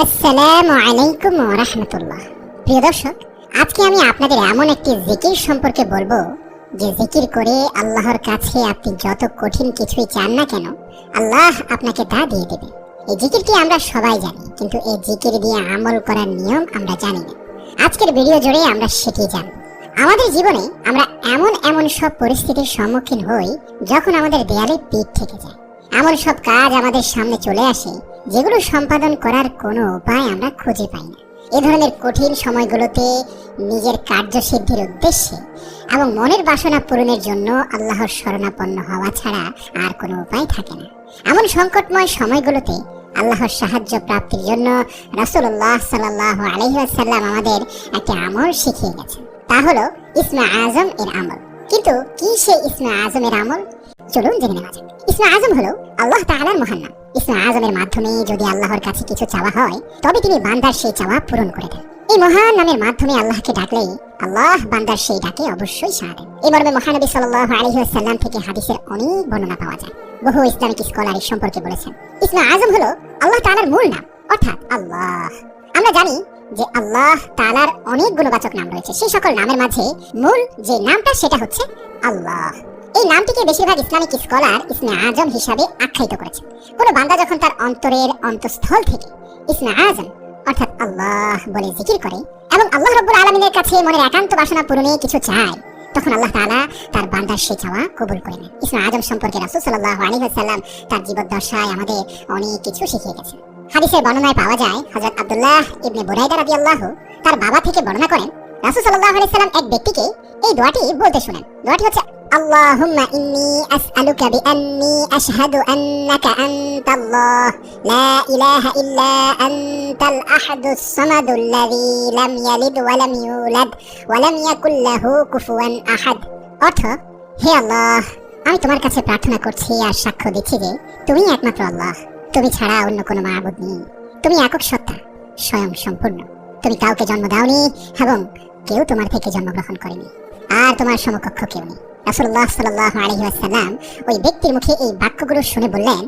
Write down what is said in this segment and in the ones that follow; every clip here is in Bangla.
আসসালামু আলাইকুম ওয়া রাহমাতুল্লাহ। প্রিয় দর্শক, আজকে আমি আপনাদের এমন একটি জিকির সম্পর্কে বলবো যে জিকির করে আল্লাহর কাছে আপনি যত কঠিন কিছুই চান না কেন, আল্লাহ আপনাকে তা দিয়ে দেবে। এই জিকিরটি আমরা সবাই জানি, কিন্তু এই জিকির দিয়ে আমল করার নিয়ম আমরা জানি না। আজকের ভিডিও জুড়ে আমরা সেটি জানব। আমাদের জীবনে আমরা এমন এমন সব পরিস্থিতির সম্মুখীন হই যখন আমাদের দেয়ালে পিঠ থেকে যায়। এমন সব কাজ আমাদের সামনে চলে আসে যেগুলো সম্পাদন করার কোনো উপায় আমরা খুঁজে পাই না। এ ধরনের কঠিন সময়গুলোতে নিজের কার্যসিদ্ধির উদ্দেশ্যে এবং মনের বাসনা পূরণের জন্য আল্লাহর শরণাপন্ন হওয়া ছাড়া আর কোনো উপায় থাকে না। এমন সংকটময় সময়গুলোতে আল্লাহর সাহায্য প্রাপ্তির জন্য রাসূলুল্লাহ সাল্লাল্লাহু আলাইহি ওয়াসাল্লাম আমাদের একটি আমল শিখিয়ে গেছেন। তা হলো ইসমে আজম এর আমল। কিন্তু কি সেই ইসমে আজমের আমল? চলুন জেনে নেওয়া যাক। ইসমে আজম হলো আল্লাহ তাআলার মহান নাম। ইসমে আজমের মাধ্যমে যদি আল্লাহর কাছে কিছু চাওয়া হয়, তবে তিনি বান্দার সেই চাওয়া পূরণ করে দেন। এই মহান নামের মাধ্যমে আল্লাহকে ডাকলেই আল্লাহ বান্দার সেই ডাকে অবশ্যই সাড়া দেন। এই মর্মে মহানবী সাল্লাল্লাহু আলাইহি ওয়াসাল্লাম থেকে হাদিসের অনেক বর্ণনা পাওয়া যায়। বহু ইসলামিক স্কলার এই সম্পর্কে বলেছেন ইসমে আজম হলো আল্লাহ তাআলার মূল নাম, অর্থাৎ আল্লাহ। আমরা জানি যে আল্লাহ তাআলার অনেক গুণবাচক নাম রয়েছে। সেই সকল নামের মাঝে মূল যে নামটা সেটা হচ্ছে আল্লাহ। এই নামটিকে বেশিরভাগ ইসলামিক স্কলার ইসমে আজম হিসাবে আখ্যায়িত করেছেন। কোনো বান্দা যখন তার অন্তরের অন্তঃস্থল থেকে ইসমে আজম অর্থাৎ আল্লাহ বলে জিকির করে এবং আল্লাহ রাব্বুল আলামিনের কাছে মনের একান্ত বাসনা পূরণে কিছু চায়, তখন আল্লাহ তাআলা তার বান্দার সেই চাওয়া কবুল করে নেন। ইসমে আজম সম্পর্কে রাসূল সাল্লাল্লাহু আলাইহি ওয়াসাল্লাম তার জীবদ্দশায় আমাদের অনেক কিছু শিখিয়ে গেছেন। হাদিসের বর্ণনায় পাওয়া যায়, হযরত আব্দুল্লাহ ইবনে বুরাইদা রাদিয়াল্লাহু তার বাবা থেকে বর্ণনা করেন রাসূল সাল্লাল্লাহু আলাইহি ওয়াসাল্লাম এক ব্যক্তিকে এই দোয়াটি বলতে শুনেন। দোয়াটি হচ্ছে اللهم إني أسألك بأني أشهد أنك أنت الله لا إله إلا أنت الأحد الصمد الذي لم يلد ولم يولد ولم يكن له كفوا أحد। অর্থ, হে আল্লাহ, আমি তোমার কাছে প্রার্থনা করছি আর সাক্ষ্য দিচ্ছি যে তুমি একমাত্র আল্লাহ, তুমি ছাড়া অন্য কোনো মাবুদ নেই। তুমি একক সত্তা, স্বয়ং সম্পূর্ণ। তুমি কাউকে জন্ম দাওনি এবং কেউ তোমার থেকে জন্মগ্রহণ করেনি, আর তোমার সমকক্ষ কেউ নেই। রাসূলুল্লাহ সাল্লাল্লাহু আলাইহি ওয়াসাল্লাম ওই ব্যক্তির মুখে এই বাক্যগুলো শুনে বললেন,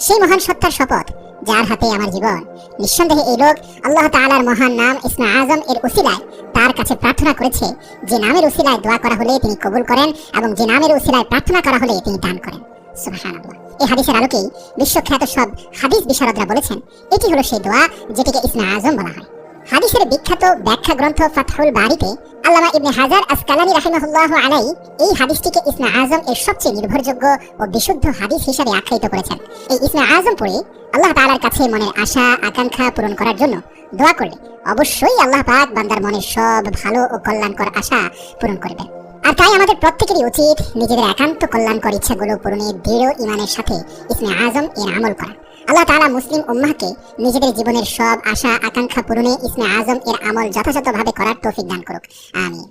সেই মহান সত্তার শপথ যার হাতে আমার জীবন, নিঃসন্দেহে এই লোক আল্লাহ তাআলার মহান নাম ইসমে আজম এর উসিলায় তার কাছে প্রার্থনা করেছে, যে নামের উসিলায় দোয়া করা হলে তিনি কবুল করেন এবং যে নামের উসিলায় প্রার্থনা করা হলে তিনি দান করেন। সুবহানাল্লাহ। এই হাদিসের আলোকেই বিশ্বখ্যাত সব হাদিস বিশারদরা বলেছেন এটি হলো সেই দোয়া যেটিকে ইসমে আজম বলা হয়। হাদিসের বিখ্যাত ব্যাখ্যা গ্রন্থ ফাতহুল বারিতে আল্লামা ইবনে হাজার আসকালানী রাহিমাহুল্লাহু আলাইহি এই হাদিসটিকে ইসমে আজম এর সবচেয়ে নির্ভরযোগ্য ও বিশুদ্ধ হাদিস হিসেবে আখ্যায়িত করেছেন। এই ইসমে আজম পড়ে আল্লাহ তাআলার কাছে মনের আশা আকাঙ্ক্ষা পূরণ করার জন্য দোয়া করলে অবশ্যই আল্লাহ পাক বান্দার মনের সব ভালো ও কল্যাণকর আশা পূরণ করবেন। আর তাই আমাদের প্রত্যেকেরই উচিত নিজেদের একান্ত কল্যাণকর ইচ্ছাগুলো পূরণের দৃঢ় ঈমানের সাথে ইসমে আজম এর আমল করা। আল্লাহ তাআলা মুসলিম উম্মাহকে নিজেদের জীবনের সব আশা আকাঙ্ক্ষা পূরণে ইসমে আজম এর আমল যথাযথভাবে করার তৌফিক দান করুক। আমিন।